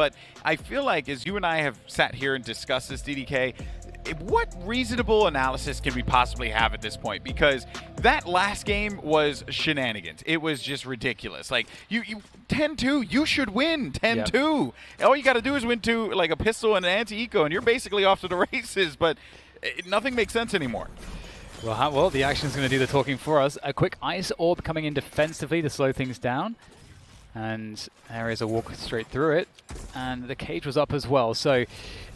But I feel like as you and I have sat here and discussed this, DDK, what reasonable analysis can we possibly have at this point? Because that last game was shenanigans. It was just ridiculous. Like, you 10-2, you should win 10-2. Yep. All you got to do is win two, like a pistol and an anti-eco, and you're basically off to the races, but nothing makes sense anymore. Well, the action's going to do the talking for us. A quick ice orb coming in defensively to slow things down. And there is a walk straight through it. And the cage was up as well. So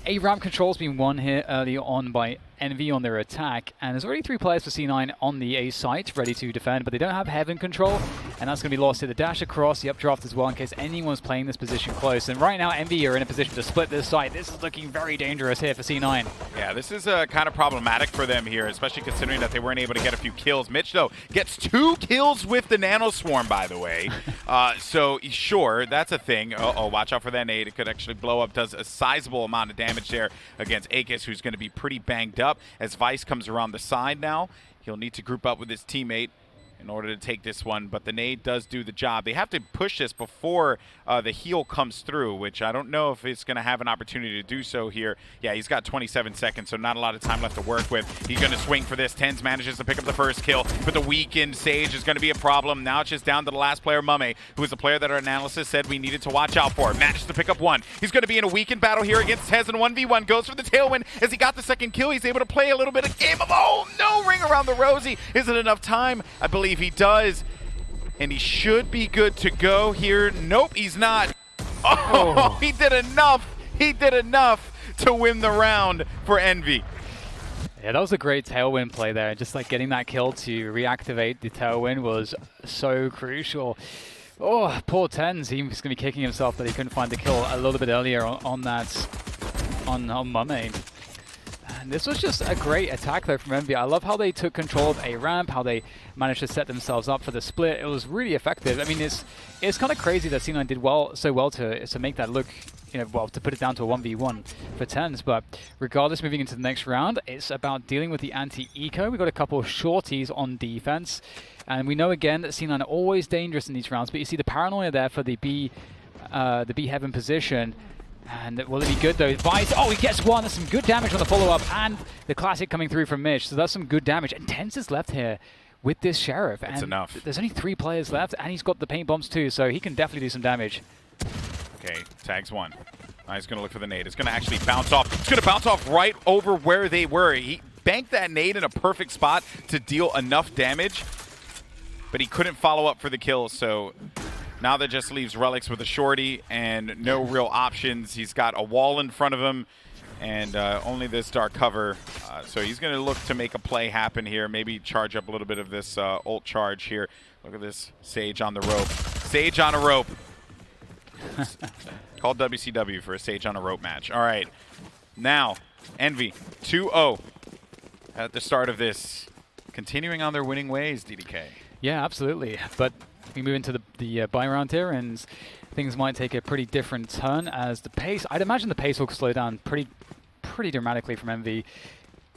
a ramp control's been won here early on by Envy on their attack. And there's already 3 players for C9 on the A site ready to defend, but they don't have heaven control. And that's going to be lost here. The dash across, the updraft as well, in case anyone's playing this position close. And right now, Envy are in a position to split this site. This is looking very dangerous here for C9. Yeah, this is kind of problematic for them here, especially considering that they weren't able to get a few kills. Mitch, though, gets 2 kills with the Nano Swarm, by the way. So, sure, that's a thing. Uh-oh, watch out for that nade. It could actually blow up. Does a sizable amount of damage there against Akis, who's going to be pretty banged up. As Vice comes around the side now, he'll need to group up with his teammate in order to take this one, but the nade does do the job. They have to push this before the heal comes through, which I don't know if it's going to have an opportunity to do so here. Yeah, he's got 27 seconds, so not a lot of time left to work with. He's going to swing for this. Tens manages to pick up the first kill, but the weakened Sage is going to be a problem. Now it's just down to the last player, Mame, who is a player that our analysis said we needed to watch out for. Manages to pick up 1. He's going to be in a weakened battle here against Tez in 1v1. Goes for the tailwind. As he got the second kill, he's able to play a little bit of game of, oh, no, ring around the rosy. Is it enough time? I believe he does. And he should be good to go here. Nope, he's not. Oh, he did enough. He did enough to win the round for Envy. Yeah, that was a great tailwind play there. Just like getting that kill to reactivate the tailwind was so crucial. Oh, poor Tens. He was going to be kicking himself that he couldn't find the kill a little bit earlier on Mame. And this was just a great attack though from Envy. I love how they took control of a ramp, how they managed to set themselves up for the split. It was really effective. I mean, it's kind of crazy that C9 did so well to make that look, well, to put it down to a 1v1 for Tens. But regardless, moving into the next round, it's about dealing with the anti-eco. We've got a couple of shorties on defense. And we know again that C9 are always dangerous in these rounds, but you see the paranoia there for the B heaven position. And will it be good though? Vice, oh, he gets 1. That's some good damage on the follow-up, and the classic coming through from Mitch. So that's some good damage. And Tens is left here with this Sheriff. That's enough. There's only 3 players left, and he's got the paint bombs too, so he can definitely do some damage. Okay, tags 1. He's going to look for the nade. It's going to actually bounce off. It's going to bounce off right over where they were. He banked that nade in a perfect spot to deal enough damage, but he couldn't follow up for the kill, so now that just leaves Relics with a shorty and no real options. He's got a wall in front of him and only this dark cover. So he's going to look to make a play happen here. Maybe charge up a little bit of this ult charge here. Look at this Sage on the rope. Sage on a rope. Called WCW for a Sage on a rope match. All right. Now, Envy 2-0 at the start of this. Continuing on their winning ways, DDK. Yeah, absolutely. But we move into the buy round here, and things might take a pretty different turn as the pace. I'd imagine the pace will slow down pretty dramatically from Envy.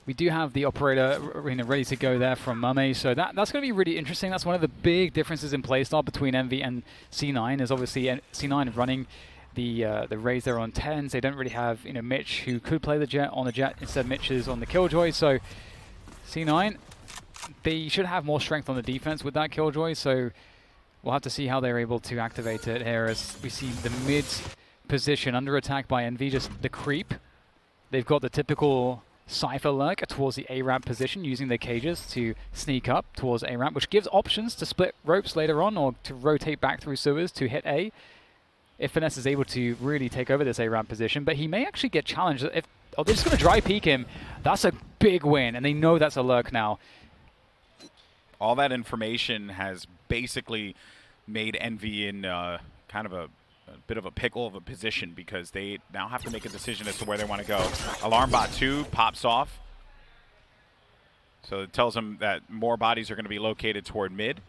We do have the operator ready to go there from Mame, so that's going to be really interesting. That's one of the big differences in playstyle between Envy and C9. Is obviously C9 running the Raze there on 10s. They don't really have Mitch, who could play the Jet on the Jet. Instead, Mitch is on the Killjoy. So C9, they should have more strength on the defense with that Killjoy. So we'll have to see how they're able to activate it here as we see the mid position under attack by Envy, just the creep. They've got the typical Cypher lurk towards the A-ramp position, using their cages to sneak up towards A-ramp, which gives options to split ropes later on or to rotate back through sewers to hit A, if Finesse is able to really take over this A-ramp position. But he may actually get challenged. If they're just going to dry peek him, that's a big win, and they know that's a lurk now. All that information has basically made Envy in kind of a bit of a pickle of a position, because they now have to make a decision as to where they want to go. Alarm bot 2 pops off. So it tells them that more bodies are going to be located toward mid,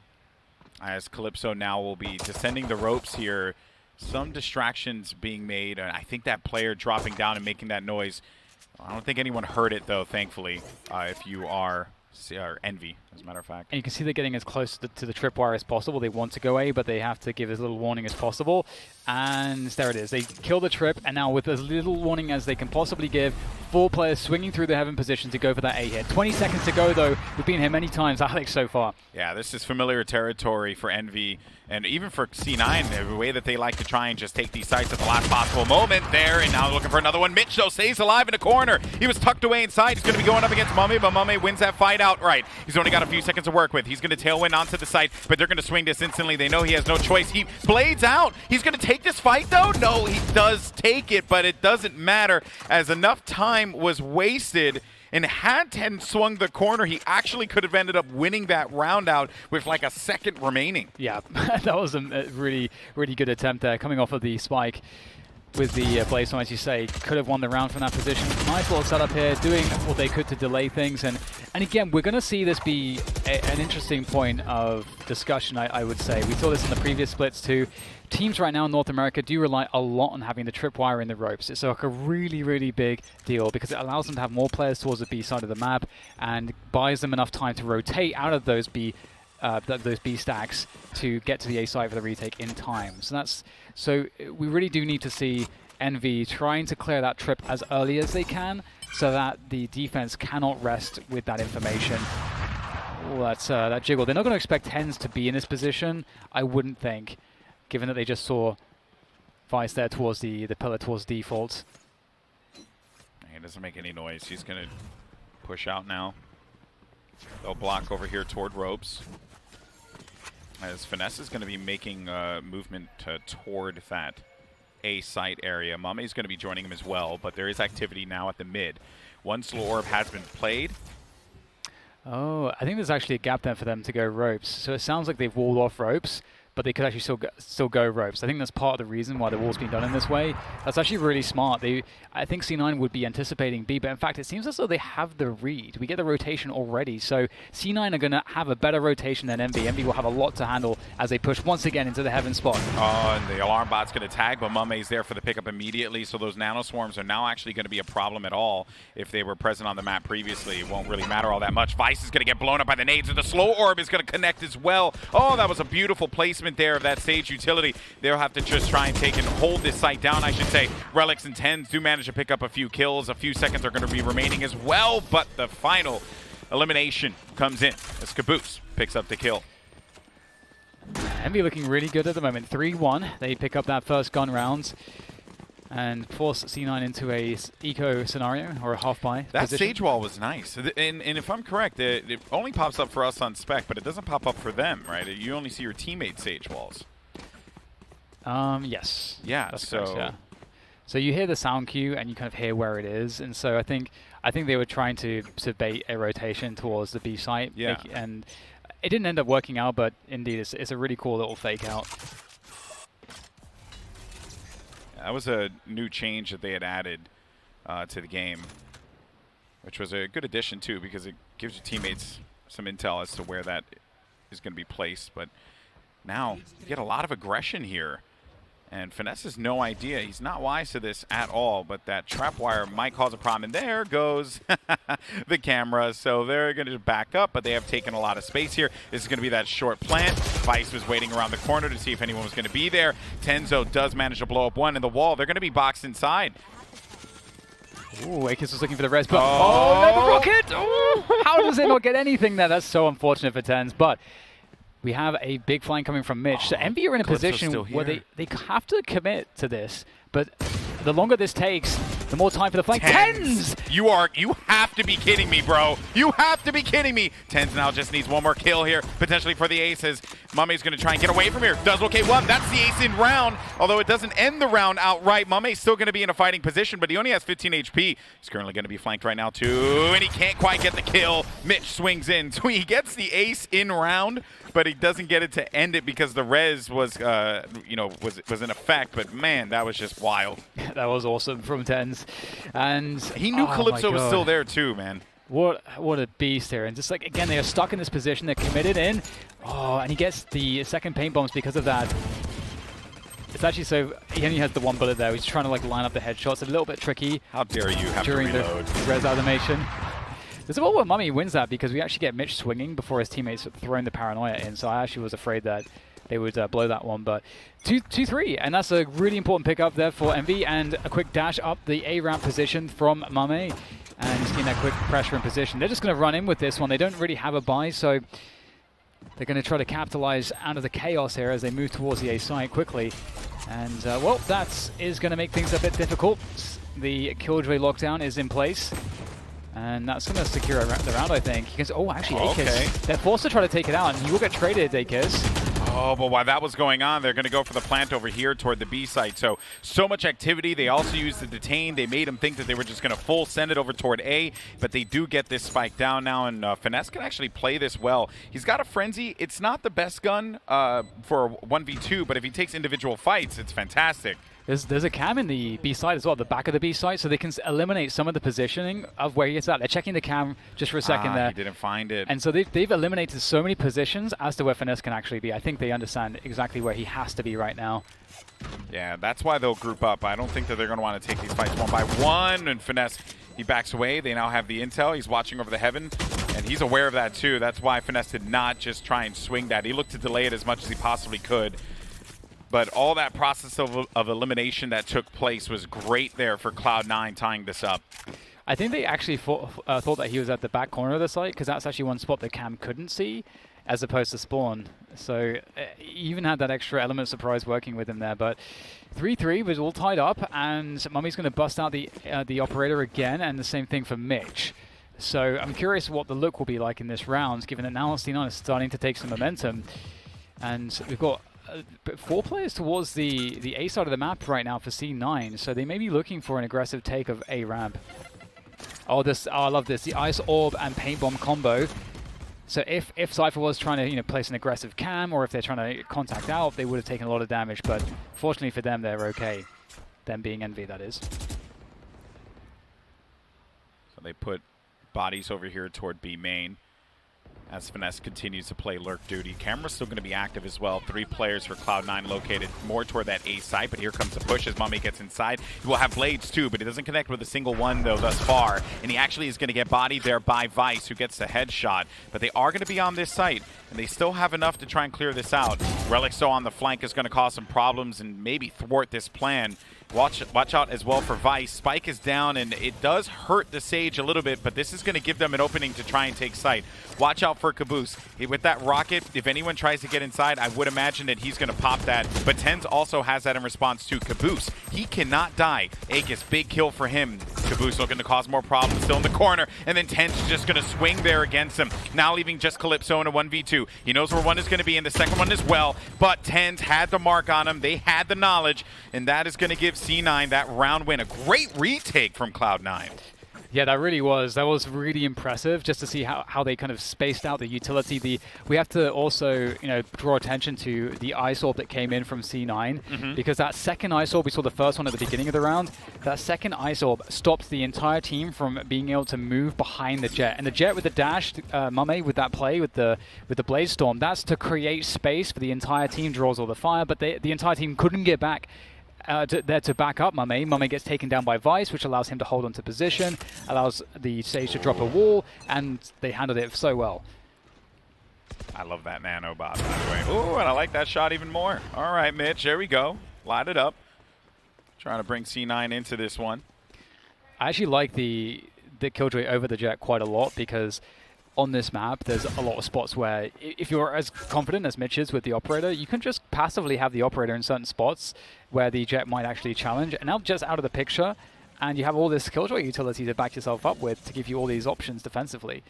as Calypso now will be descending the ropes here. Some distractions being made. I think that player dropping down and making that noise, I don't think anyone heard it though, thankfully, if you are Envy, as a matter of fact. And you can see they're getting as close to the tripwire as possible. They want to go A, but they have to give as little warning as possible. And there it is. They kill the trip, and now with as little warning as they can possibly give, 4 players swinging through the heaven position to go for that A hit. 20 seconds to go, though. We've been here many times, Alex, so far. Yeah, this is familiar territory for Envy, and even for C9, the way that they like to try and just take these sites at the last possible moment there, and now looking for another one. Mitch, though, stays alive in a corner. He was tucked away inside. He's going to be going up against Mummy, but Mummy wins that fight outright. He's only got a few seconds to work with. He's going to tailwind onto the site, but they're going to swing this instantly. They know he has no choice. He blades out. He's going to take this fight, though? No, he does take it, but it doesn't matter, as enough time was wasted. And had 10 swung the corner, he actually could have ended up winning that round out with like a second remaining. Yeah, that was a really, really good attempt there, coming off of the spike with the Blaze, as you say. Could have won the round from that position. Nice little setup here, doing what they could to delay things. And again, we're going to see this be an interesting point of discussion, I would say. We saw this in the previous splits too. Teams right now in North America do rely a lot on having the tripwire in the ropes. It's like a really, really big deal because it allows them to have more players towards the B side of the map and buys them enough time to rotate out of those B stacks to get to the A side for the retake in time. So we really do need to see Envy trying to clear that trip as early as they can so that the defense cannot rest with that information. Oh, that's that jiggle. They're not going to expect Tens to be in this position, I wouldn't think, given that they just saw Vice there towards the pillar towards default. He doesn't make any noise. He's going to push out now. They'll block over here toward ropes. As Finesse is going to be making movement toward that A site area. Mummy's going to be joining him as well, but there is activity now at the mid. One slow orb has been played. Oh, I think there's actually a gap there for them to go ropes. So it sounds like they've walled off ropes, but they could actually still go ropes. I think that's part of the reason why the wall's been done in this way. That's actually really smart. I think C9 would be anticipating B, but in fact, it seems as though they have the read. We get the rotation already, so C9 are going to have a better rotation than Envy. Envy will have a lot to handle as they push once again into the heaven spot. Oh, and the alarm bot's going to tag, but Mummy's there for the pickup immediately, so those nano swarms are now actually going to be a problem at all. If they were present on the map previously, it won't really matter all that much. Vice is going to get blown up by the nades, and the slow orb is going to connect as well. Oh, that was a beautiful placement there of that stage utility. They'll have to just try and take and hold this site down, I should say. Relics and Tens do manage to pick up a few kills. A few seconds are going to be remaining as well, but the final elimination comes in as Caboose picks up the kill. Envy looking really good at the moment. 3-1. They pick up that first gun round and force C9 into a eco scenario or a half-buy That position. stage wall was nice. And if I'm correct, it only pops up for us on spec, but it doesn't pop up for them, right? You only see your teammate stage walls. Yes. Yeah, That's so... correct, yeah. So you hear the sound cue and you kind of hear where it is, and so I think they were trying to bait a rotation towards the B site, yeah. And it didn't end up working out, but indeed it's a really cool little fake out. That was a new change that they had added to the game, which was a good addition too, because it gives your teammates some intel as to where that is going to be placed. But now you get a lot of aggression here. And Finesse has no idea. He's not wise to this at all, but that trap wire might cause a problem. And there goes the camera. So they're going to back up, but they have taken a lot of space here. This is going to be that short plant. Vice was waiting around the corner to see if anyone was going to be there. Tenzo does manage to blow up one in the wall. They're going to be boxed inside. Ooh, Akis was looking for the res, but no, the rocket! Oh, how does it not get anything there? That's so unfortunate for Tens, but we have a big flank coming from Mitch. So Envy are in a position where they have to commit to this, but the longer this takes, the more time for the flank. Tens! You have to be kidding me, bro. You have to be kidding me. Tens now just needs one more kill here, potentially for the aces. Mummy's going to try and get away from here. Does okay one. That's the ace in round, although it doesn't end the round outright. Mummy's still going to be in a fighting position, but he only has 15 HP. He's currently going to be flanked right now, too, and he can't quite get the kill. Mitch swings in. So he gets the ace in round, but he doesn't get it to end it because the res was, was in effect. But man, that was just wild. That was awesome from Tens, and he knew Calypso was still there too, man. What a beast here! And just like again, they are stuck in this position. They're committed in. Oh, and he gets the second paint bombs because of that. It's actually so he only has the one bullet there. He's trying to like line up the headshots. A little bit tricky. How dare you have during to reload the res animation. This is where Mummy wins that because we actually get Mitch swinging before his teammates throwing the paranoia in. So I actually was afraid that they would blow that one. But 2-3, and that's a really important pickup there for Envy, and a quick dash up the A ramp position from Mame, and he's getting that quick pressure in position. They're just going to run in with this one. They don't really have a buy, so they're going to try to capitalize out of the chaos here as they move towards the A site quickly. And, well, that is going to make things a bit difficult. The Killjoy lockdown is in place. And that's going to secure the round, I think. Oh, actually, Akis. Okay. They're forced to try to take it out, and you will get traded, Akis. Oh, but while that was going on, they're going to go for the plant over here toward the B site. So much activity. They also used the detain. They made them think that they were just going to full send it over toward A, but they do get this spike down now, and Finesse can actually play this well. He's got a Frenzy. It's not the best gun for 1v2, but if he takes individual fights, it's fantastic. There's a cam in the B side as well, the back of the B side, so they can eliminate some of the positioning of where he gets out. They're checking the cam just for a second there. He didn't find it. And so they've eliminated so many positions as to where Finesse can actually be. I think they understand exactly where he has to be right now. Yeah, that's why they'll group up. I don't think that they're going to want to take these fights one by one. And Finesse, he backs away. They now have the intel. He's watching over the heaven, and he's aware of that too. That's why Finesse did not just try and swing that. He looked to delay it as much as he possibly could. But all that process of elimination that took place was great there for Cloud9 tying this up. I think they actually thought that he was at the back corner of the site, because that's actually one spot that Cam couldn't see, as opposed to spawn. So he even had that extra element of surprise working with him there. But 3-3 was all tied up, and Mummy's going to bust out the operator again, and the same thing for Mitch. So I'm curious what the look will be like in this round, given that now C9 is starting to take some momentum. And we've got 4 players towards the A side of the map right now for C9, so they may be looking for an aggressive take of A ramp. Oh, I love this, the Ice Orb and Paint Bomb combo. So if Cypher was trying to place an aggressive cam, or if they're trying to contact out, they would have taken a lot of damage, but fortunately for them, they're okay. Them being Envy, that is. So they put bodies over here toward B main. As Finesse continues to play lurk duty. Camera's still going to be active as well. 3 players for Cloud9 located more toward that A site, but here comes the push as Mummy gets inside. He will have blades too, but he doesn't connect with a single one though thus far, and he actually is going to get bodied there by Vice, who gets the headshot. But they are going to be on this site, and they still have enough to try and clear this out. Relic still on the flank is going to cause some problems and maybe thwart this plan. Watch out as well for Vice. Spike is down, and it does hurt the Sage a little bit, but this is going to give them an opening to try and take site. Watch out for Caboose. With that rocket, if anyone tries to get inside, I would imagine that he's going to pop that. But Tens also has that in response to Caboose. He cannot die. Akis, big kill for him. Caboose looking to cause more problems, still in the corner, and then Tens is just going to swing there against him. Now leaving just Calypso in a 1v2. He knows where one is going to be in the second one as well, but Tens had the mark on him. They had the knowledge, and that is going to give C9 that round win. A great retake from Cloud9. Yeah, that really was. That was really impressive, just to see how they kind of spaced out the utility. We have to also, draw attention to the Ice Orb that came in from C9, because that second Ice Orb, we saw the first one at the beginning of the round, that second Ice Orb stopped the entire team from being able to move behind the Jet. And the Jet with the dash, Mame with that play, with the Blaze Storm, that's to create space for the entire team, draws all the fire, but the entire team couldn't get back there to back up Mame. Mame gets taken down by Vice, which allows him to hold onto position, allows the Sage to drop a wall, and they handled it so well. I love that nano bot, by the way. Ooh, and I like that shot even more. All right, Mitch, there we go. Light it up. Trying to bring C9 into this one. I actually like the Killjoy over the Jet quite a lot, because on this map, there's a lot of spots where if you're as confident as Mitch is with the operator, you can just passively have the operator in certain spots where the Jet might actually challenge. And now just out of the picture, and you have all this Killjoy utility to back yourself up with to give you all these options defensively.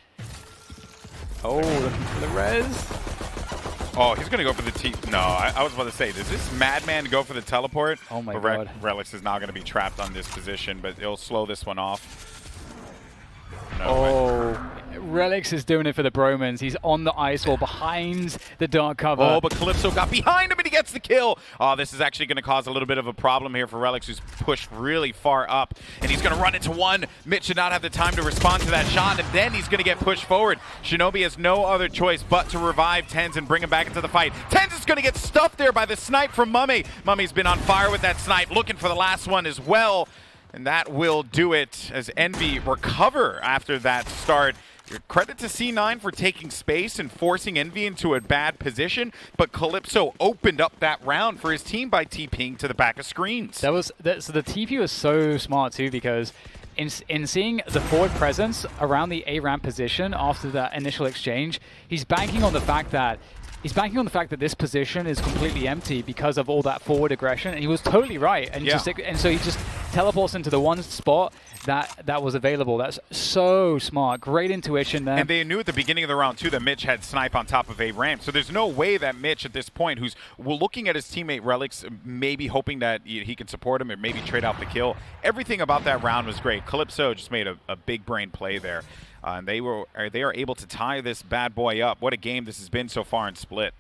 Oh, looking for the res. Oh, he's going to go for the T. No, I was about to say, does this madman go for the teleport? Oh my god. Relix is now going to be trapped on this position, but it'll slow this one off. Relix is doing it for the Bromans. He's on the ice wall behind the dark cover. Oh, but Calypso got behind him and he gets the kill. Oh, this is actually going to cause a little bit of a problem here for Relix, who's pushed really far up. And he's going to run into one. Mitch should not have the time to respond to that shot, and then he's going to get pushed forward. Shinobi has no other choice but to revive Tens and bring him back into the fight. Tens is going to get stuffed there by the snipe from Mummy. Mummy's been on fire with that snipe, looking for the last one as well. And that will do it as Envy recover after that start. Credit to C9 for taking space and forcing Envy into a bad position, but Calypso opened up that round for his team by TPing to the back of screens. So the TP was so smart too, because in seeing the forward presence around the A ramp position after that initial exchange, he's banking on the fact that this position is completely empty because of all that forward aggression, and he was totally right. And so he just teleports into the one spot that was available. That's so smart. Great intuition there. And they knew at the beginning of the round, too, that Mitch had snipe on top of a ramp. So there's no way that Mitch, at this point, who's looking at his teammate Relics, maybe hoping that he can support him or maybe trade out the kill. Everything about that round was great. Calypso just made a big brain play there. And they are able to tie this bad boy up. What a game this has been so far in Split.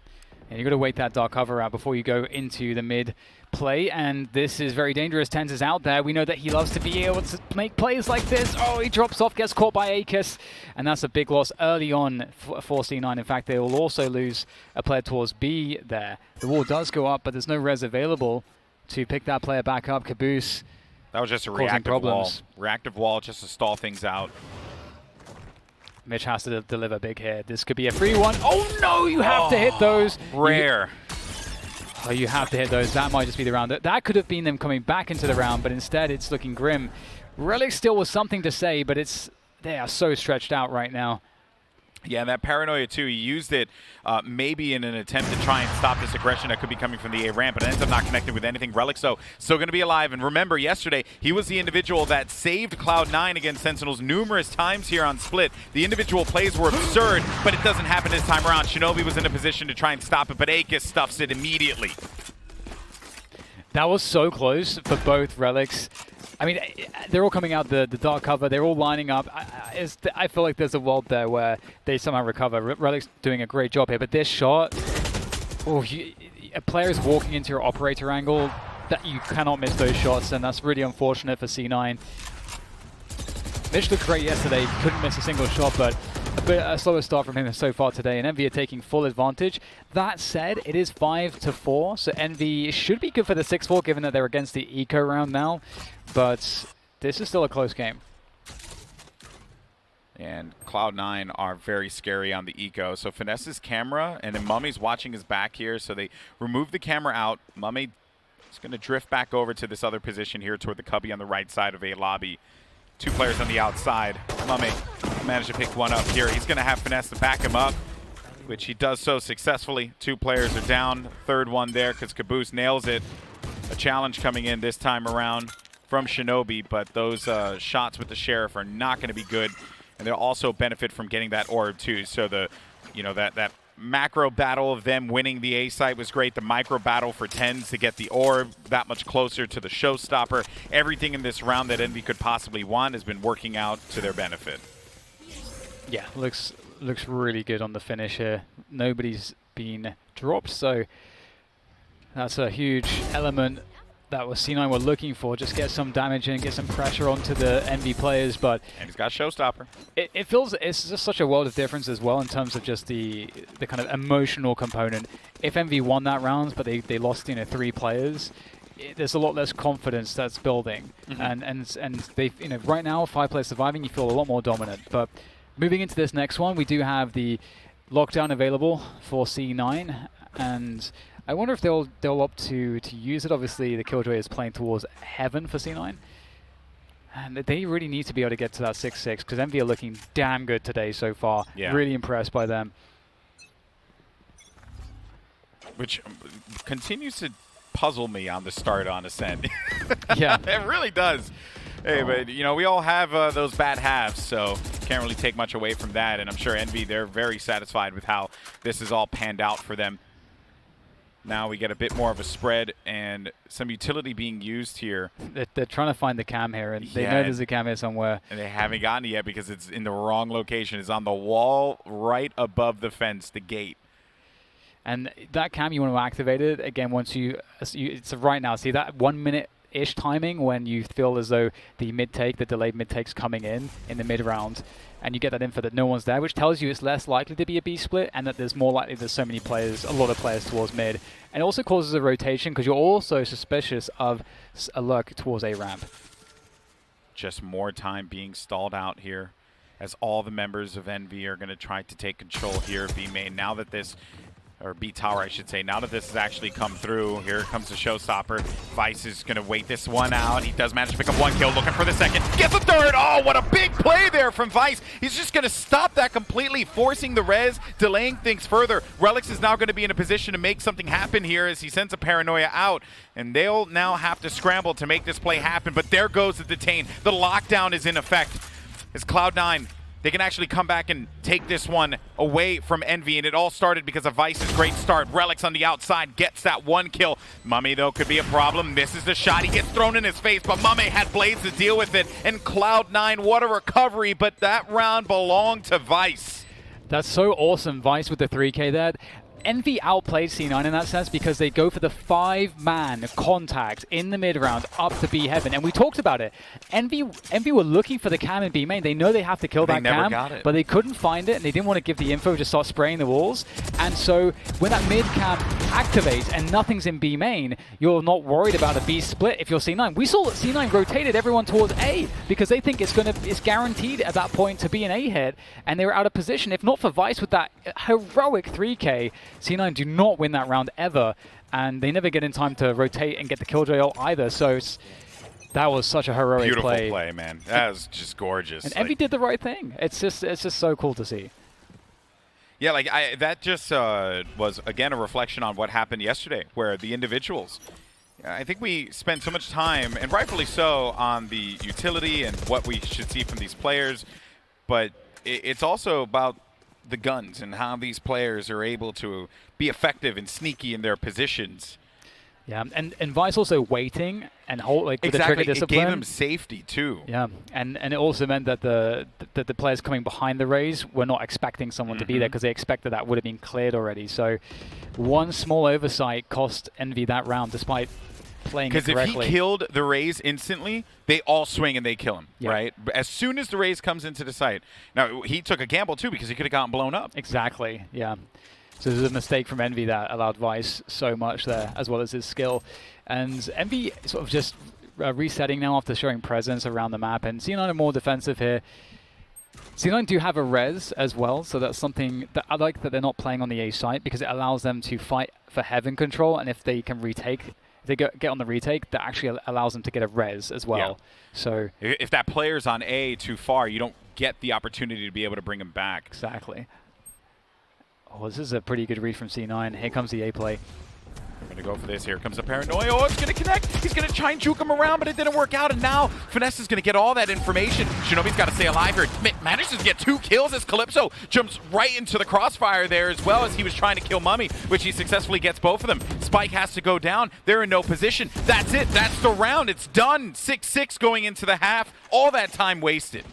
And you've got to wait that dark cover out before you go into the mid play, and this is very dangerous. Tenz is out there. We know that he loves to be able to make plays like this. Oh, he drops off, gets caught by Akis, and that's a big loss early on for C9. In fact, they will also lose a player towards B there. The wall does go up, but there's no res available to pick that player back up. Caboose. That was just a reactive wall. Reactive wall just to stall things out. Mitch has to deliver big here. This could be a free one. Oh no, you have to hit those. Rare. You have to hit those. That might just be the round. That could have been them coming back into the round, but instead it's looking grim. Relic still was something to say, but they are so stretched out right now. Yeah, and that paranoia, too, he used it maybe in an attempt to try and stop this aggression that could be coming from the A ramp, but it ends up not connecting with anything. Relic, though, still going to be alive. And remember, yesterday, he was the individual that saved Cloud9 against Sentinels numerous times here on Split. The individual plays were absurd, but it doesn't happen this time around. Shinobi was in a position to try and stop it, but Akis stuffs it immediately. That was so close for both Relics. I mean, they're all coming out the dark cover. They're all lining up. I feel like there's a world there where they somehow recover. Relic's doing a great job here, but this shot, a player is walking into your operator angle. That you cannot miss those shots, and that's really unfortunate for C9. Mitch looked great yesterday. Couldn't miss a single shot, but a slower start from him so far today, and Envy are taking full advantage. That said, it is 5-4, so Envy should be good for the 6-4, given that they're against the eco round now, but this is still a close game. And Cloud9 are very scary on the eco. So Finesse's camera, and then Mummy's watching his back here, so they remove the camera out. Mummy is going to drift back over to this other position here toward the cubby on the right side of A lobby. Two players on the outside. Mummy managed to pick one up here. He's going to have Finesse to back him up, which he does so successfully. Two players are down. Third one there because Caboose nails it. A challenge coming in this time around from Shinobi, but those shots with the Sheriff are not going to be good. And they'll also benefit from getting that orb too. So the, that macro battle of them winning the A site was great. The micro battle for Tenz to get the orb that much closer to the showstopper. Everything in this round that Envy could possibly want has been working out to their benefit. Yeah, looks really good on the finish here. Nobody's been dropped, so that's a huge element that was C9 were looking for. Just get some damage in, get some pressure onto the Envy players, but and he's got showstopper. It feels it's just such a world of difference as well in terms of just the kind of emotional component. If Envy won that round, but they lost 3 players, there's a lot less confidence that's building, and they right now 5 players surviving, you feel a lot more dominant. But moving into this next one, we do have the lockdown available for C9, and I wonder if they'll opt to use it. Obviously, the Killjoy is playing towards heaven for C9. And they really need to be able to get to that 6-6, because Envy are looking damn good today so far. Yeah. Really impressed by them. Which continues to puzzle me on the start on Ascent. Yeah. It really does. Hey, but, we all have those bad halves, so can't really take much away from that. And I'm sure Envy, they're very satisfied with how this is all panned out for them. Now we get a bit more of a spread and some utility being used here. They're trying to find the cam here, and they know there's a cam here somewhere. And they haven't gotten it yet because it's in the wrong location. It's on the wall right above the fence, the gate. And that cam, you want to activate it, again, once it's right now. See that 1 minute-ish timing when you feel as though the mid-take, the delayed mid-take's coming in the mid-round. And you get that info that no one's there, which tells you it's less likely to be a B split, and that there's more likely there's so many players, a lot of players towards mid. And it also causes a rotation because you're also suspicious of a lurk towards A ramp. Just more time being stalled out here. as all the members of Envy are going to try to take control here of B main. Now that this, or B tower I should say, now that this has actually come through, here comes the showstopper. Vice is going to wait this one out. He does manage to pick up one kill, looking for the second. Gets the third! Oh, what a big play there from Vice. He's just going to stop that completely, forcing the res, delaying things further. Relics is now going to be in a position to make something happen here as he sends a Paranoia out, and they'll now have to scramble to make this play happen, but there goes the detain. The lockdown is in effect. As Cloud9, they can actually come back and take this one away from Envy, and it all started because of Vice's great start. Relics on the outside gets that one kill. Mummy, though, could be a problem. Misses the shot. He gets thrown in his face, but Mummy had Blades to deal with it. And Cloud9, what a recovery, but that round belonged to Vice. That's so awesome, Vice with the 3K there. Envy outplayed C9 in that sense because they go for the 5-man contact in the mid-round up to B heaven. And we talked about it. Envy were looking for the cam in B main. They know they have to kill that cam, but they couldn't find it, and they didn't want to give the info, just start spraying the walls. And so when that mid cam activates and nothing's in B main, you're not worried about a B split if you're C9. We saw that C9 rotated everyone towards A because they think it's guaranteed at that point to be an A hit, and they were out of position. If not for Vice with that heroic 3K, C9 do not win that round ever, and they never get in time to rotate and get the killjoy ult either. So that was such a heroic Beautiful play, man. That was just gorgeous. And Envy did the right thing. It's just so cool to see. Yeah, like that just was again a reflection on what happened yesterday, where the individuals. I think we spent so much time, and rightfully so, on the utility and what we should see from these players, but it's also about the guns and how these players are able to be effective and sneaky in their positions. Yeah, and Vice also waiting and hold with the trigger discipline. It gave them safety too. Yeah, and it also meant that the players coming behind the raise were not expecting someone to be there because they expected that would have been cleared already. So one small oversight cost Envy that round despite playing it correctly. Because if he killed the raise instantly, they all swing and they kill him, right? As soon as the raise comes into the site. Now, he took a gamble too because he could have gotten blown up. Exactly, yeah. So there's a mistake from Envy that allowed Vice so much there, as well as his skill. And Envy sort of just resetting now after showing presence around the map. And C9 are more defensive here. C9 do have a res as well, so that's something that I like that they're not playing on the A site because it allows them to fight for heaven control, and if they can retake, if they get on the retake, that actually allows them to get a res as well. Yeah. So if that player's on A too far, you don't get the opportunity to be able to bring him back. Exactly. Oh, this is a pretty good read from C9. Here comes the A play. We're going to go for this. Here comes a Paranoia. Oh, it's going to connect. He's going to try and juke him around, but it didn't work out. And now Finesse is going to get all that information. Shinobi's got to stay alive here. Manages to get 2 kills as Calypso jumps right into the crossfire there as well as he was trying to kill Mummy, which he successfully gets both of them. Spike has to go down. They're in no position. That's it. That's the round. It's done. 6-6 going into the half. All that time wasted.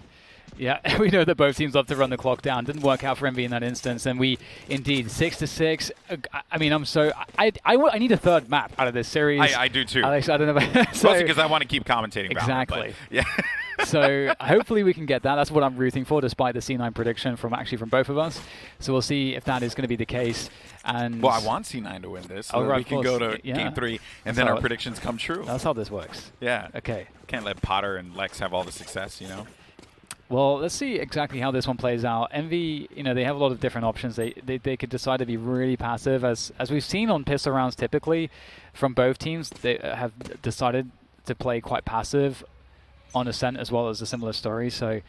Yeah, we know that both teams love to run the clock down. Didn't work out for Envy in that instance, and we indeed 6-6. I mean, I need a third map out of this series. I do too. Alex, I don't know about so, mostly because I want to keep commentating. Exactly. Valorant, yeah. So hopefully we can get that. That's what I'm rooting for, despite the C9 prediction from both of us. So we'll see if that is going to be the case. And well, I want C9 to win this, so that we can go to Game 3, and then our predictions come true. That's how this works. Yeah. Okay. Can't let Potter and Lex have all the success, you know. Well, let's see exactly how this one plays out. Envy, they have a lot of different options. They could decide to be really passive, as we've seen on pistol rounds typically from both teams. They have decided to play quite passive on Ascent as well as a similar story. So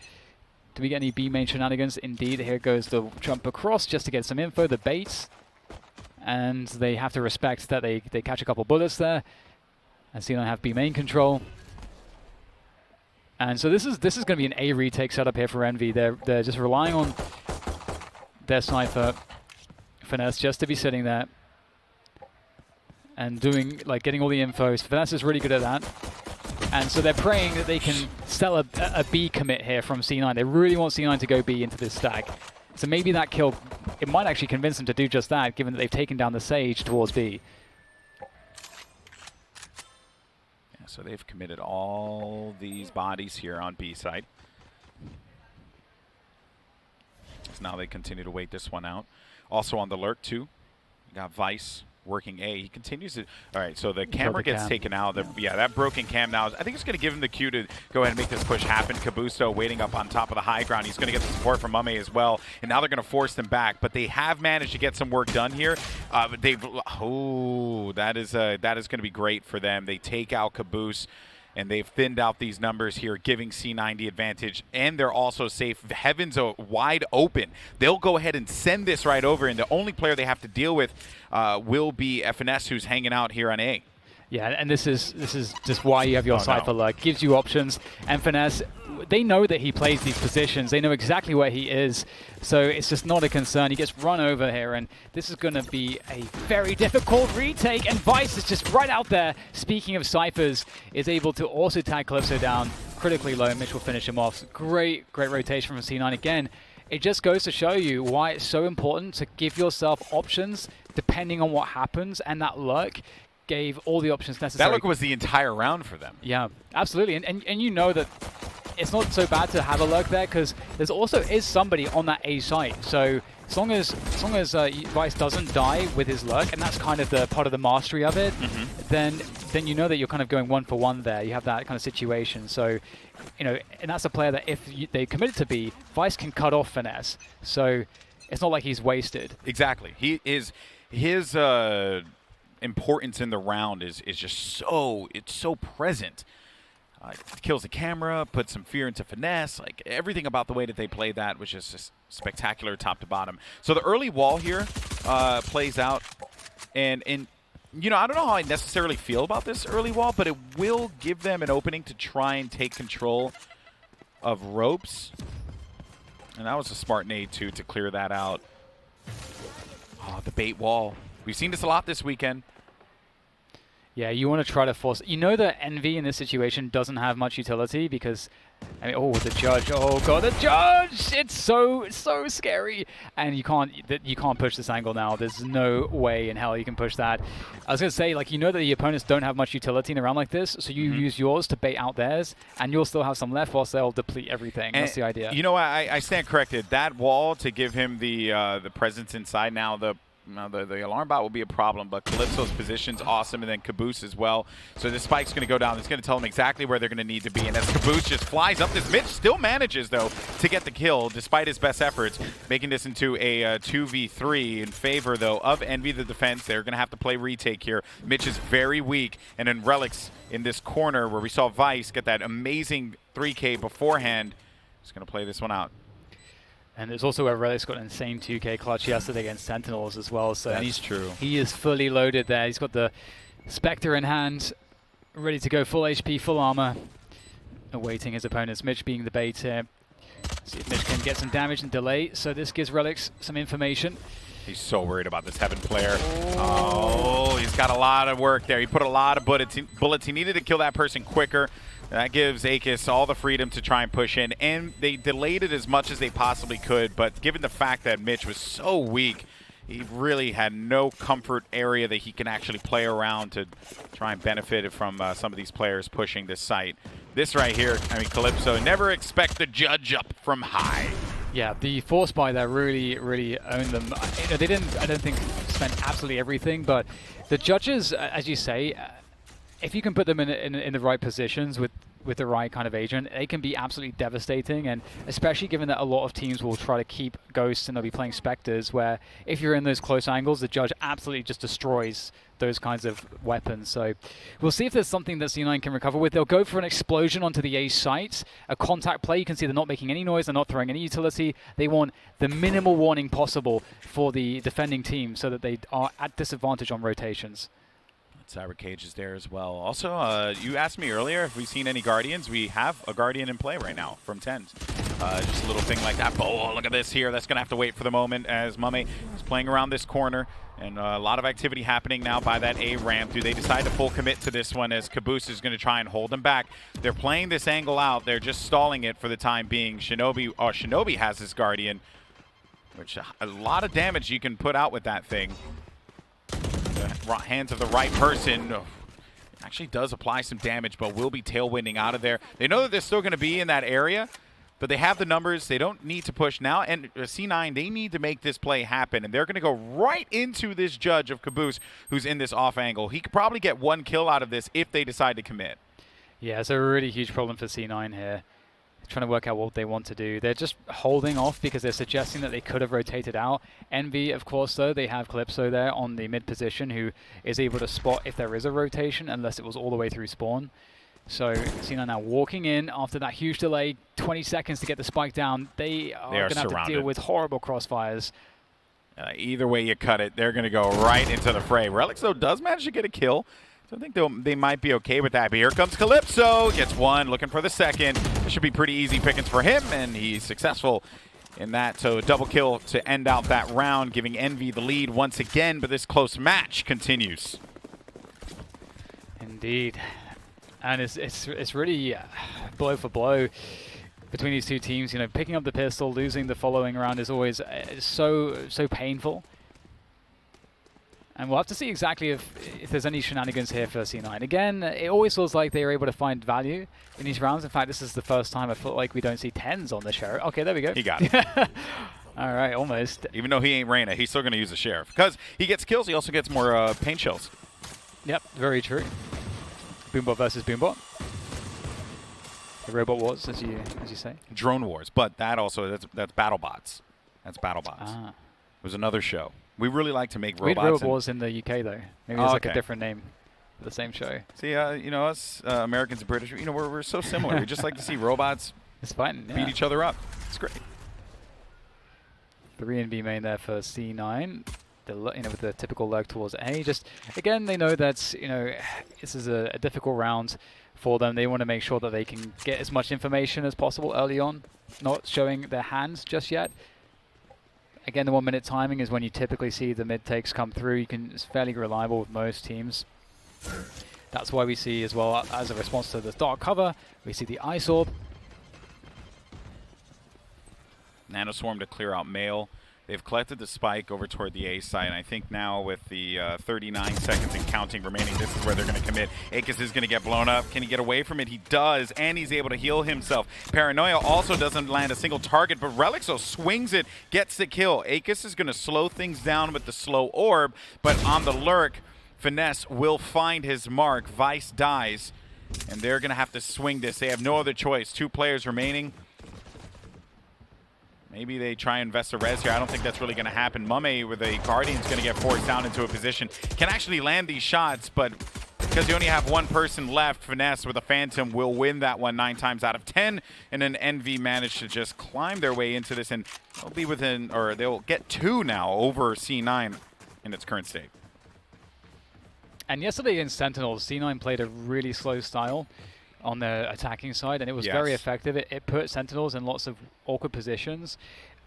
do we get any B main shenanigans? Indeed, here goes the jump across just to get some info, the baits. And they have to respect that they catch a couple bullets there. And C9 have B main control. And so this is going to be an A retake setup here for Envy. They're just relying on their sniper Finesse just to be sitting there and getting all the info. Finesse is really good at that. And so they're praying that they can sell a B commit here from C9. They really want C9 to go B into this stack. So maybe that kill, it might actually convince them to do just that, given that they've taken down the Sage towards B. So they've committed all these bodies here on B side. So now they continue to wait this one out. Also on the lurk too, you got Vice working A. He continues to. All right, so the camera the gets cam. taken out. Yeah, that broken cam now. I think it's going to give him the cue to go ahead and make this push happen. Cabuso waiting up on top of the high ground. He's going to get the support from Mame as well, and now they're going to force them back. But they have managed to get some work done here. But they've. Oh, that is going to be great for them. They take out Caboose. And they've thinned out these numbers here, giving C9 the advantage. And they're also safe. Heavens are wide open. They'll go ahead and send this right over. And the only player they have to deal with will be FNS, who's hanging out here on A. Yeah, and this is just why you have your Cypher luck. Gives you options. And Finesse, they know that he plays these positions. They know exactly where he is. So it's just not a concern. He gets run over here, and this is going to be a very difficult retake. And Vice is just right out there. Speaking of Cyphers, is able to also tag Calypso down critically low. Mitch will finish him off. Great rotation from C9 again. It just goes to show you why it's so important to give yourself options depending on what happens, and that luck gave all the options necessary. That luck was the entire round for them. Yeah, absolutely. And you know that it's not so bad to have a luck there, because there's also is somebody on that A site. So as long as Vice doesn't die with his luck, and that's kind of the part of the mastery of it, then you know that you're kind of going 1-for-1 there. You have that kind of situation. So, you know, and that's a player that if they committed to B, Vice can cut off Finesse. So it's not like he's wasted. Exactly. His importance in the round is just so present. Kills the camera, puts some fear into Finesse. Like, everything about the way that they played that was just spectacular top to bottom. So the early wall here plays out, and you know, I don't know how I necessarily feel about this early wall, but it will give them an opening to try and take control of ropes. And that was a smart nade too to clear that out. Oh, the bait wall. We've seen this a lot this weekend. Yeah, you want to try to force. You know that Envy in this situation doesn't have much utility because, I mean, oh, the judge. Oh god, the judge! It's so scary, and you can't push this angle now. There's no way in hell you can push that. I was gonna say, like, you know that the opponents don't have much utility in a round like this, so you use yours to bait out theirs, and you'll still have some left whilst they'll deplete everything. And that's the idea. You know what? I stand corrected. That wall to give him the presence inside now. The alarm bot will be a problem, but Calypso's position's awesome, and then Caboose as well. So this spike's going to go down. It's going to tell them exactly where they're going to need to be. And as Caboose just flies up, this Mitch still manages, though, to get the kill, despite his best efforts, making this into a 2v3 in favor, though, of Envy, the defense. They're going to have to play retake here. Mitch is very weak, and then Relics in this corner where we saw Vice get that amazing 3K beforehand. He's going to play this one out. And there's also where Relic's got an insane 2K clutch yesterday against Sentinels as well. So That's true. He is fully loaded there. He's got the Spectre in hand, ready to go full HP, full armor, awaiting his opponents. Mitch being the bait here. See if Mitch can get some damage and delay. So this gives Relics some information. He's so worried about this Heaven player. Oh, he's got a lot of work there. He put a lot of bullets. He needed to kill that person quicker. That gives Akis all the freedom to try and push in, and they delayed it as much as they possibly could, but given the fact that Mitch was so weak, he really had no comfort area that he can actually play around to try and benefit from some of these players pushing this site. This right here, I mean, Calypso, never expect the judge up from high. Yeah, the force buy there really owned them. You know, they didn't, I don't think, spend absolutely everything, but the judges, as you say, if you can put them in the right positions with the right kind of agent, they can be absolutely devastating, and especially given that a lot of teams will try to keep Ghosts and they'll be playing Spectres, where if you're in those close angles, the judge absolutely just destroys those kinds of weapons. So we'll see if there's something that C9 can recover with. They'll go for an explosion onto the A site, a contact play. You can see they're not making any noise, they're not throwing any utility. They want the minimal warning possible for the defending team so that they are at disadvantage on rotations. Cyber Cage is there as well. Also, you asked me earlier if we've seen any Guardians. We have a Guardian in play right now from TENS. Just a little thing like that. Oh, look at this here. That's going to have to wait for the moment as Mame is playing around this corner. And a lot of activity happening now by that A ramp. Do they decide to full commit to this one as Caboose is going to try and hold them back? They're playing this angle out. They're just stalling it for the time being. Shinobi has his Guardian, which a lot of damage you can put out with that thing. The hands of the right person actually does apply some damage, but will be tailwinding out of there. They know that they're still going to be in that area, But they have the numbers. They don't need to push now. And C9, they need to make this play happen. And they're going to go right into this judge of Caboose, who's in this off angle. He could probably get 1 kill out of this if they decide to commit. Yeah, it's a really huge problem for C9 here. Trying to work out what they want to do. They're just holding off because they're suggesting that they could have rotated out. Envy, of course, though, they have Calypso there on the mid position who is able to spot if there is a rotation, unless it was all the way through spawn. So C9 now walking in after that huge delay, 20 seconds to get the spike down. They are going to have to deal with horrible crossfires. Either way you cut it, they're going to go right into the fray. Relics, though, does manage to get a kill. So I think they might be okay with that. But here comes Calypso. Gets 1, looking for the second. It should be pretty easy pickings for him, and he's successful in that. So a double kill to end out that round, giving Envy the lead once again. But this close match continues. Indeed. And it's really blow for blow between these two teams. You know, picking up the pistol, losing the following round is always so painful. And we'll have to see exactly if there's any shenanigans here for C9. Again, it always feels like they are able to find value in these rounds. In fact, this is the first time I feel like we don't see 10s on the sheriff. Okay, there we go. He got it. All right, almost. Even though he ain't Reyna, he's still going to use the sheriff. Because he gets kills, he also gets more paint shells. Yep, very true. Boombot versus Boombot. The robot wars, as you say. Drone wars, but that also that's BattleBots. That's BattleBots. Ah. It was another show. We really like to make robots. We had Robot Wars in the UK though. Maybe it's like a different name for the same show. See, you know, us Americans and British, you know, we're so similar. We just like to see robots beat each other up. It's great. 3 in B main there for C9. With the typical lurk towards A. Just again, they know that this is a difficult round for them. They want to make sure that they can get as much information as possible early on, not showing their hands just yet. Again, the 1 minute timing is when you typically see the mid takes come through. It's fairly reliable with most teams. That's why we see as well, as a response to the dark cover, we see the Ice Orb. Nanoswarm to clear out Mail. They've collected the spike over toward the A side, and I think now with the 39 seconds and counting remaining, this is where they're going to commit. Akis is going to get blown up. Can he get away from it? He does, and he's able to heal himself. Paranoia also doesn't land a single target, but Relixo swings it, gets the kill. Akis is going to slow things down with the slow orb, but on the lurk, Finesse will find his mark. Vice dies, and they're going to have to swing this. They have no other choice. 2 players remaining. Maybe they try and invest a res here. I don't think that's really going to happen. Mame with a Guardian's going to get forced down into a position. Can actually land these shots, but because you only have 1 person left, Finesse with a Phantom will win that one 9 times out of 10. And then Envy managed to just climb their way into this, and they'll be within, or they'll get 2 now over C9 in its current state. And yesterday in Sentinels, C9 played a really slow style on the attacking side, and it was very effective. It put Sentinels in lots of awkward positions.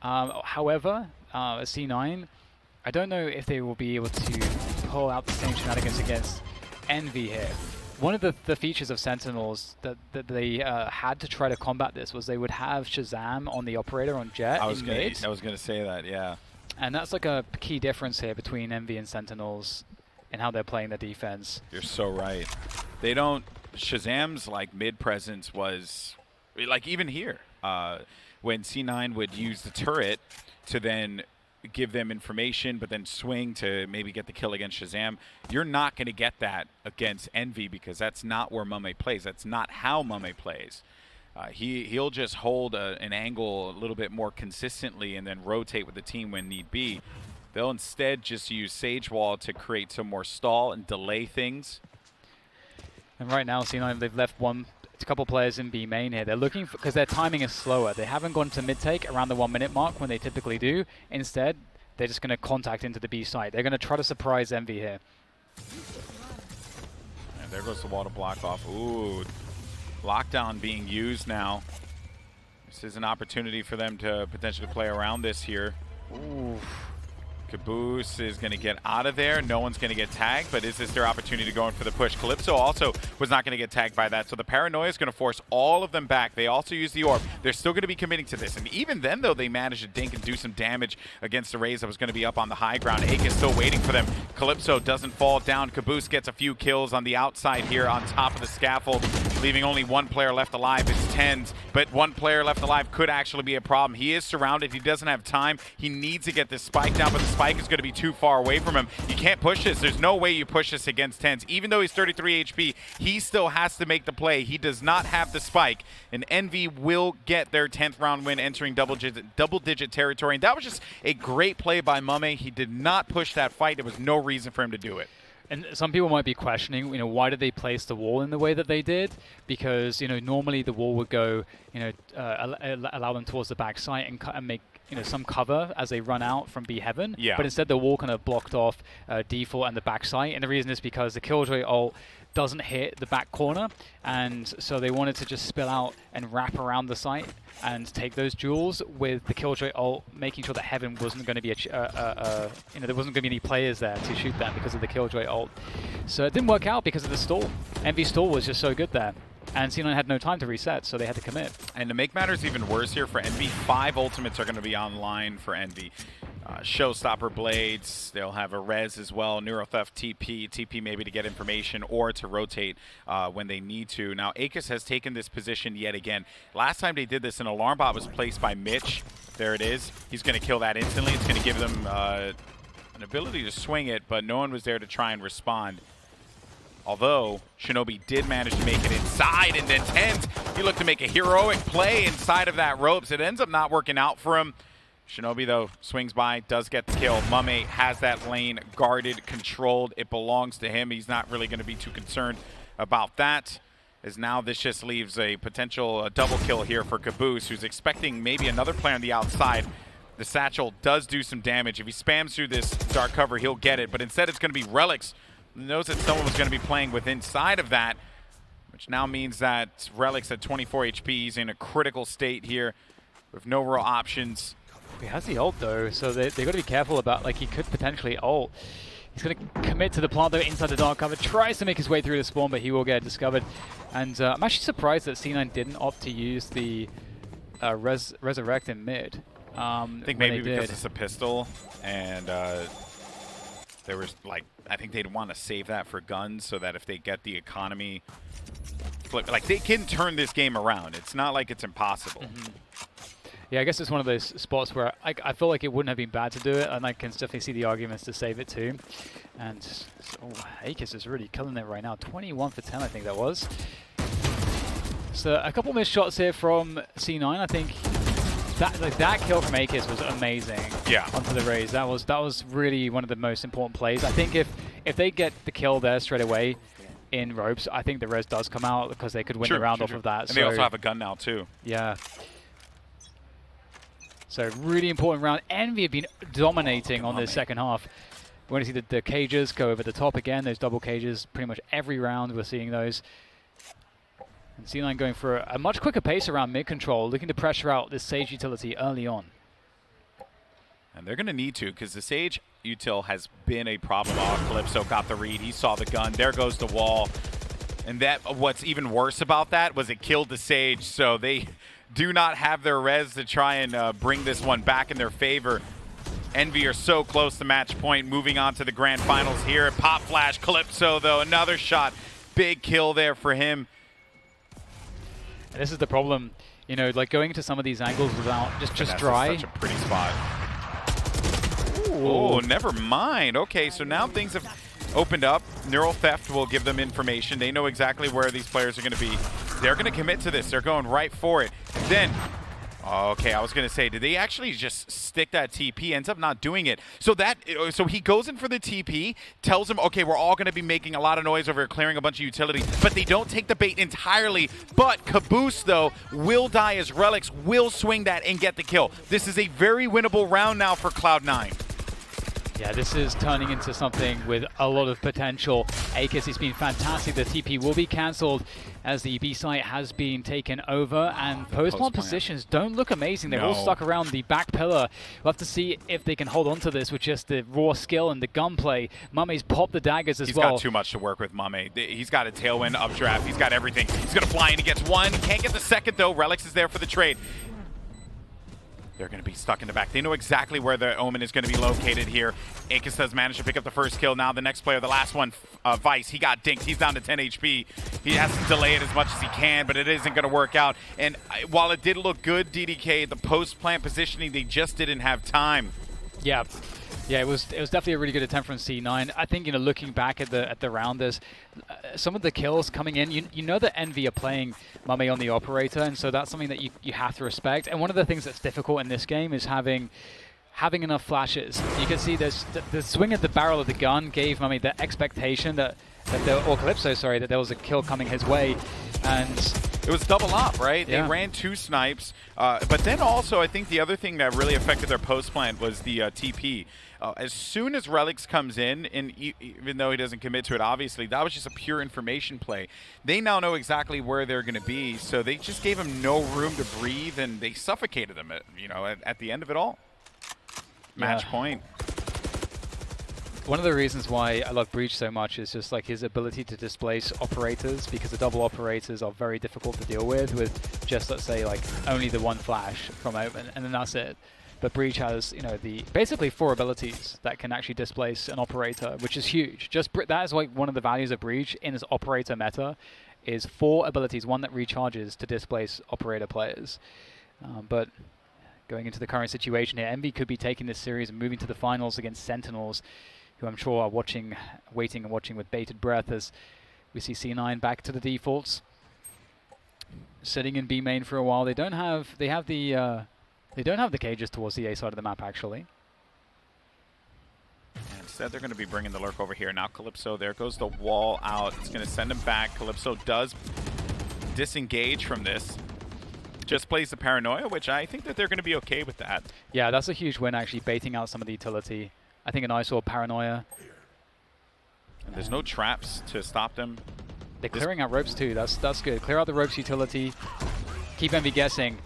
However, C9, I don't know if they will be able to pull out the same shenanigans against Envy here. One of the features of Sentinels that they had to try to combat this was they would have Shazam on the operator on Jet. I was going to say that, yeah. And that's like a key difference here between Envy and Sentinels and how they're playing their defense. You're so right. They don't. Shazam's like mid presence was like even here when C9 would use the turret to then give them information but then swing to maybe get the kill against Shazam. You're not going to get that against Envy because that's not where Mame plays. That's not how Mame plays. He'll just hold an angle a little bit more consistently and then rotate with the team when need be. They'll instead just use Sage Wall to create some more stall and delay things. And right now, C9, they've left a couple players in B main here. They're looking for, because their timing is slower. They haven't gone to mid-take around the 1 minute mark when they typically do. Instead, they're just going to contact into the B side. They're going to try to surprise Envy here. And there goes the wall to block off. Ooh, lockdown being used now. This is an opportunity for them to potentially play around this here. Ooh. Caboose is going to get out of there. No one's going to get tagged, but is this their opportunity to go in for the push? Calypso also was not going to get tagged by that, so the Paranoia is going to force all of them back. They also use the orb. They're still going to be committing to this, and even then, though, they managed to dink and do some damage against the Raze that was going to be up on the high ground. Ake is still waiting for them. Calypso doesn't fall down. Caboose gets a few kills on the outside here on top of the scaffold. leaving only one player left alive. It's TenZ, but one player left alive could actually be a problem. He is surrounded. He doesn't have time. He needs to get this spike down, but the spike is going to be too far away from him. You can't push this. There's no way you push this against TenZ. Even though he's 33 HP, he still has to make the play. He does not have the spike, and Envy will get their 10th round win, entering double-digit territory. And that was just a great play by Mame. He did not push that fight. There was no reason for him to do it. And some people might be questioning, why did they place the wall in the way that they did? Because, normally the wall would go, allow them towards the back side and make, some cover as they run out from B Heaven. Yeah. But instead the wall kind of blocked off default and the back side. And the reason is because the Killjoy ult doesn't hit the back corner, and so they wanted to just spill out and wrap around the site and take those duels with the Killjoy ult, making sure that Heaven wasn't going to be there wasn't going to be any players there to shoot them because of the Killjoy ult. So it didn't work out because of the stall. Envy's stall was just so good there, and C9 had no time to reset, so they had to commit. And to make matters even worse here for Envy, 5 ultimates are going to be online for Envy. Showstopper Blades, they'll have a res as well, Neurotheft TP maybe to get information or to rotate when they need to. Now Aegis has taken this position yet again. Last time they did this, an alarm bot was placed by Mitch. There it is. He's going to kill that instantly. It's going to give them an ability to swing it, but no one was there to try and respond. Although Shinobi did manage to make it inside, and then TenZ, he looked to make a heroic play inside of that ropes. It ends up not working out for him. Shinobi, though, swings by, does get the kill. Mame has that lane guarded, controlled. It belongs to him. He's not really going to be too concerned about that, as now this just leaves a potential double kill here for Caboose, who's expecting maybe another player on the outside. The satchel does do some damage. If he spams through this dark cover, he'll get it. But instead, it's going to be Relics. He knows that someone was going to be playing with inside of that, which now means that Relics at 24 HP. He's in a critical state here with no real options. He has the ult though, so they've got to be careful about, he could potentially ult. He's going to commit to the plant though inside the dark cover, tries to make his way through the spawn, but he will get discovered. And I'm actually surprised that C9 didn't opt to use the Resurrect in mid. I think maybe because it's a pistol, and there was I think they'd want to save that for guns so that if they get the economy flip, they can turn this game around. It's not like it's impossible. Yeah, I guess it's one of those spots where I feel like it wouldn't have been bad to do it, and I can definitely see the arguments to save it too. And Aegis is really killing it right now. 21 for 10, I think that was. So a couple missed shots here from C9. I think that kill from Aegis was amazing. Yeah. Onto the Raze. That was really one of the most important plays. I think if they get the kill there straight away in ropes, I think the res does come out because they could win the round off of that. And they also have a gun now too. Yeah. So really important round. Envy have been dominating on this second half. We're going to see the cages go over the top again. Those double cages, pretty much every round we're seeing those. And C9 going for a much quicker pace around mid control, looking to pressure out this Sage utility early on. And they're going to need to, because the Sage util has been a problem. Calypso got the read. He saw the gun. There goes the wall. And what's even worse about that was it killed the Sage, so they do not have their res to try and bring this one back in their favor. Envy are so close to match point, moving on to the grand finals here. Pop flash, Calypso though, another shot. Big kill there for him. And this is the problem, going into some of these angles without just dry. Such a pretty spot. Oh, never mind. Okay, so now things have opened up. Neural Theft will give them information. They know exactly where these players are going to be. They're going to commit to this. They're going right for it. And then, okay, I was going to say, did they actually just stick that TP? Ends up not doing it. So he goes in for the TP, tells him, okay, we're all going to be making a lot of noise over here, clearing a bunch of utility, but they don't take the bait entirely. But Caboose, though, will die as Relics will swing that and get the kill. This is a very winnable round now for Cloud9. Yeah, this is turning into something with a lot of potential. Aegis has been fantastic. The TP will be cancelled as the B site has been taken over, and post-plant positions don't look amazing. They're all stuck around the back pillar. We'll have to see if they can hold on to this with just the raw skill and the gunplay. Mame's popped the daggers as well. He's got too much to work with, Mame. He's got a tailwind, updraft. He's got everything. He's going to fly in. He gets one. Can't get the second, though. Relics is there for the trade. They're going to be stuck in the back. They know exactly where the Omen is going to be located here. Akis does manage to pick up the first kill. Now the next player, the last one, Vice, he got dinked. He's down to 10 HP. He has to delay it as much as he can, but it isn't going to work out. And while it did look good, DDK, the post-plant positioning, they just didn't have time. Yeah. Yeah, it was definitely a really good attempt from C9. I think, looking back at the round, there's some of the kills coming in. You know that Envy are playing Mame on the operator, and so that's something that you have to respect. And one of the things that's difficult in this game is having enough flashes. You can see the swing at the barrel of the gun gave Mame the expectation that or Calypso, sorry, that there was a kill coming his way, and it was double up, right? Yeah. They ran 2 snipes, but then also I think the other thing that really affected their post plant was the TP. As soon as Relics comes in, and even though he doesn't commit to it, obviously, that was just a pure information play. They now know exactly where they're going to be, so they just gave him no room to breathe, and they suffocated him, at the end of it all. Match point. One of the reasons why I love Breach so much is just like his ability to displace operators, because the double operators are very difficult to deal with just, let's say, like only the one flash from Omen, and then that's it. But Breach has, the basically 4 abilities that can actually displace an operator, which is huge. That is like one of the values of Breach in his operator meta, is 4 abilities, one that recharges to displace operator players. But going into the current situation here, Envy could be taking this series and moving to the finals against Sentinels, who I'm sure are waiting and watching with bated breath as we see C9 back to the defaults, sitting in B main for a while. They have the cages towards the A side of the map, actually. And instead, they're going to be bringing the lurk over here. Now Calypso, there goes the wall out. It's going to send him back. Calypso does disengage from this. Just plays the paranoia, which I think that they're going to be okay with that. Yeah, that's a huge win, actually, baiting out some of the utility. I think an ISO paranoia. And there's no traps to stop them. They're clearing out ropes too. That's good. Clear out the ropes utility. Keep Envy guessing.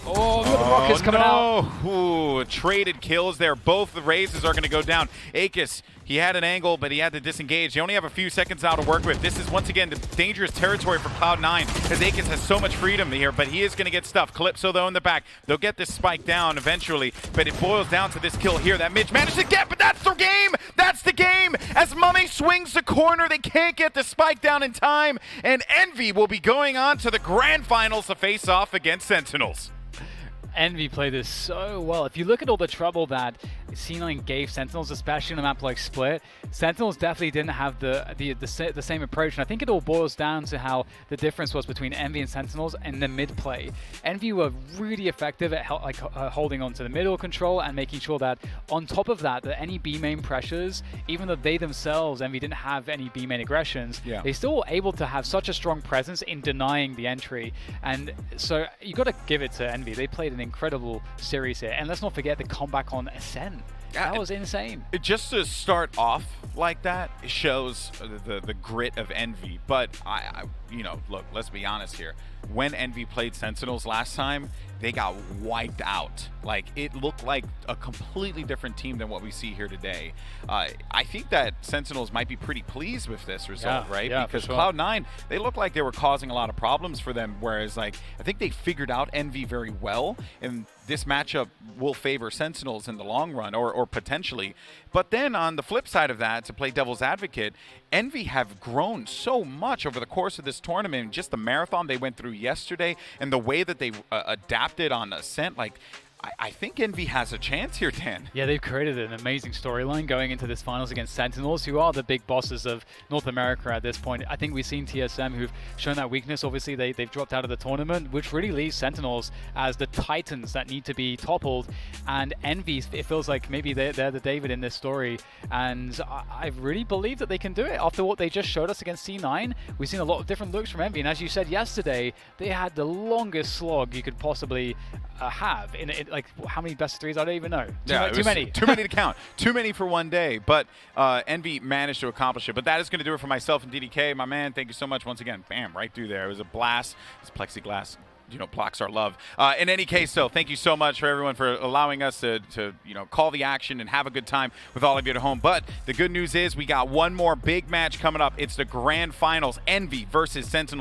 Oh, the rockets coming out. Ooh, traded kills there. Both the raises are going to go down. Akis, he had an angle, but he had to disengage. They only have a few seconds now to work with. This is, once again, the dangerous territory for Cloud9, as Akis has so much freedom here, but he is going to get stuffed. Calypso, though, in the back. They'll get this spike down eventually, but it boils down to this kill here that Midge managed to get, but that's the game! That's the game! As Mummy swings the corner, they can't get the spike down in time, and Envy will be going on to the grand finals to face off against Sentinels. Envy played this so well. If you look at all the trouble that C9 gave Sentinels, especially on a map like Split, Sentinels definitely didn't have the same approach, and I think it all boils down to how the difference was between Envy and Sentinels in the mid play. Envy were really effective at holding on to the middle control and making sure that on top of that any B main pressures, even though they themselves, Envy, didn't have any B main aggressions, they still were able to have such a strong presence in denying the entry. And so you got to give it to Envy. They played an incredible series here, and let's not forget the comeback on Ascent. That was insane. Just to start off like that, it shows the grit of Envy. But look, let's be honest here. When Envy played Sentinels last time, they got wiped out. Like, it looked like a completely different team than what we see here today. I think that Sentinels might be pretty pleased with this result, right? Yeah, because for sure. Cloud9, they looked like they were causing a lot of problems for them, whereas, like, I think they figured out Envy very well, and this matchup will favor Sentinels in the long run, or potentially. But then on the flip side of that, to play devil's advocate, Envy have grown so much over the course of this tournament. Just the marathon they went through yesterday and the way that they adapted on Ascent, like, I think Envy has a chance here, Dan. Yeah, they've created an amazing storyline going into this finals against Sentinels, who are the big bosses of North America at this point. I think we've seen TSM who've shown that weakness. Obviously, they've dropped out of the tournament, which really leaves Sentinels as the titans that need to be toppled. And Envy, it feels like maybe they're the David in this story. And I really believe that they can do it. After what they just showed us against C9, we've seen a lot of different looks from Envy. And as you said yesterday, they had the longest slog you could possibly have. Like, how many best of threes? I don't even know. Too many. Too many to count. Too many for one day. But Envy managed to accomplish it. But that is going to do it for myself and DDK. My man, thank you so much once again. Bam, right through there. It was a blast. This plexiglass, blocks our love. In any case, so thank you so much for everyone for allowing us to call the action and have a good time with all of you at home. But the good news is we got one more big match coming up. It's the grand finals. Envy versus Sentinel.